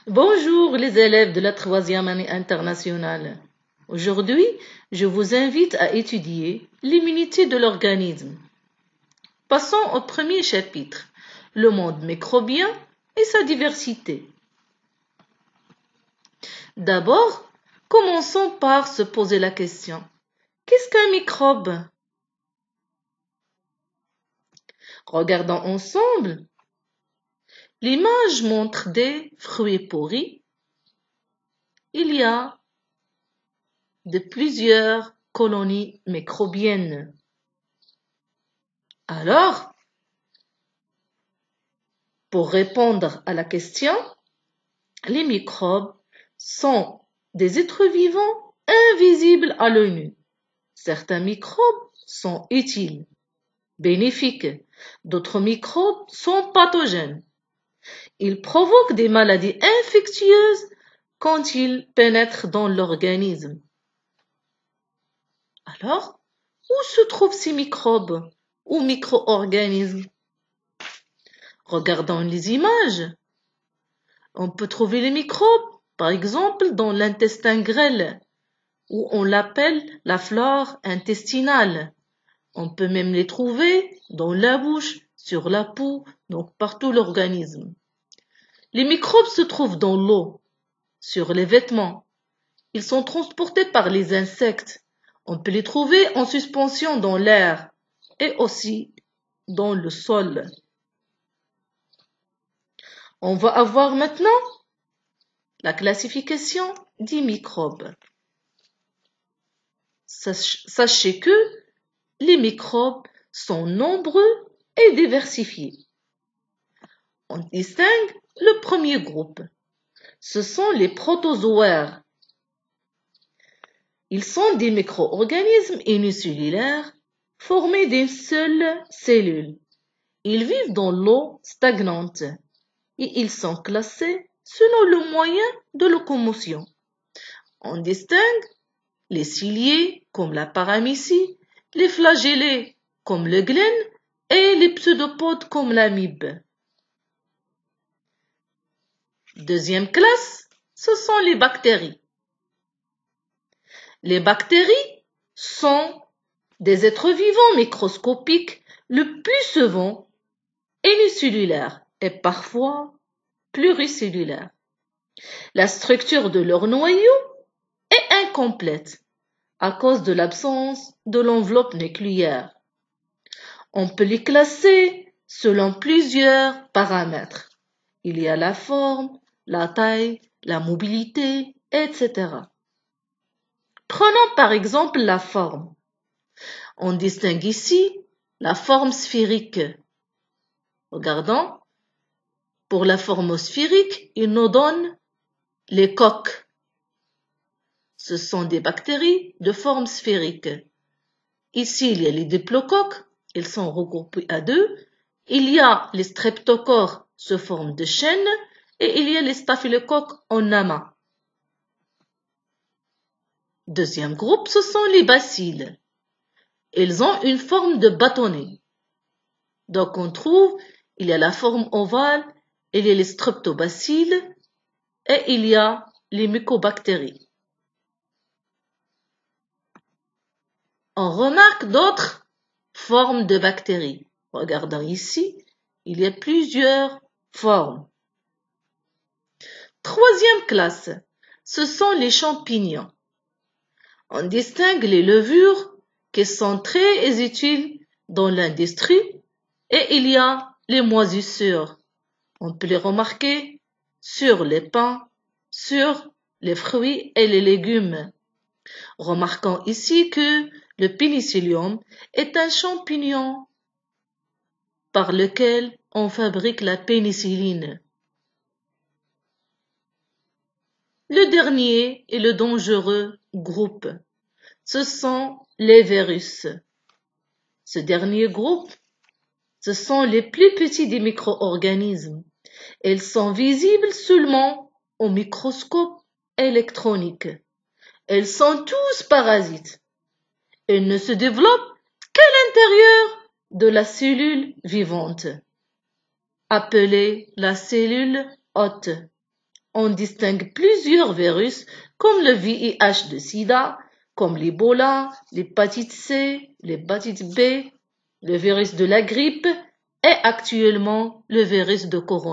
Bonjour les élèves de la troisième année internationale. Aujourd'hui, je vous invite à étudier l'immunité de l'organisme. Passons au premier chapitre, le monde microbien et sa diversité. D'abord, commençons par se poser la question, qu'est-ce qu'un microbe? Regardons ensemble. L'image montre des fruits pourris. Il y a de plusieurs colonies microbiennes. Alors, pour répondre à la question, les microbes sont des êtres vivants invisibles à l'œil nu. Certains microbes sont utiles, bénéfiques. D'autres microbes sont pathogènes. Ils provoquent des maladies infectieuses quand ils pénètrent dans l'organisme. Alors, où se trouvent ces microbes ou micro-organismes? Regardons les images. On peut trouver les microbes, par exemple, dans l'intestin grêle, où on l'appelle la flore intestinale. On peut même les trouver dans la bouche, sur la peau, donc partout l'organisme. Les microbes se trouvent dans l'eau, sur les vêtements. Ils sont transportés par les insectes. On peut les trouver en suspension dans l'air et aussi dans le sol. On va avoir maintenant la classification des microbes. Sachez que les microbes sont nombreux et diversifiés. On distingue le premier groupe. Ce sont les protozoaires. Ils sont des micro-organismes unicellulaires formés d'une seule cellule. Ils vivent dans l'eau stagnante et ils sont classés selon le moyen de locomotion. On distingue les ciliés comme la paramécie, les flagellés comme le glen et les pseudopodes comme l'amibe. Deuxième classe, ce sont les bactéries. Les bactéries sont des êtres vivants microscopiques, le plus souvent unicellulaires et parfois pluricellulaires. La structure de leur noyau est incomplète à cause de l'absence de l'enveloppe nucléaire. On peut les classer selon plusieurs paramètres. Il y a la forme, la taille, la mobilité, etc. Prenons par exemple la forme. On distingue ici la forme sphérique. Regardons. Pour la forme sphérique, il nous donne les coques. Ce sont des bactéries de forme sphérique. Ici, il y a les diplocoques. Ils sont regroupés à deux. Il y a les streptocoques sous forme de chaîne et il y a les staphylocoques en amas. Deuxième groupe, ce sont les bacilles. Ils ont une forme de bâtonnet. Donc on trouve, il y a la forme ovale, il y a les streptobacilles et il y a les mycobactéries. On remarque d'autres formes de bactéries. Regardons ici, il y a plusieurs formes. Troisième classe, ce sont les champignons. On distingue les levures qui sont très utiles dans l'industrie et il y a les moisissures. On peut les remarquer sur les pains, sur les fruits et les légumes. Remarquons ici que le pénicillium est un champignon par lequel on fabrique la pénicilline. Le dernier et le dangereux groupe, ce sont les virus. Ce dernier groupe, ce sont les plus petits des micro-organismes. Ils sont visibles seulement au microscope électronique. Ils sont tous parasites. Ils ne se développent qu'à l'intérieur de la cellule vivante, appelée la cellule hôte. on distingue plusieurs virus comme le VIH de sida, comme l'Ebola, l'hépatite C, l'hépatite B, le virus de la grippe et actuellement le virus de corona.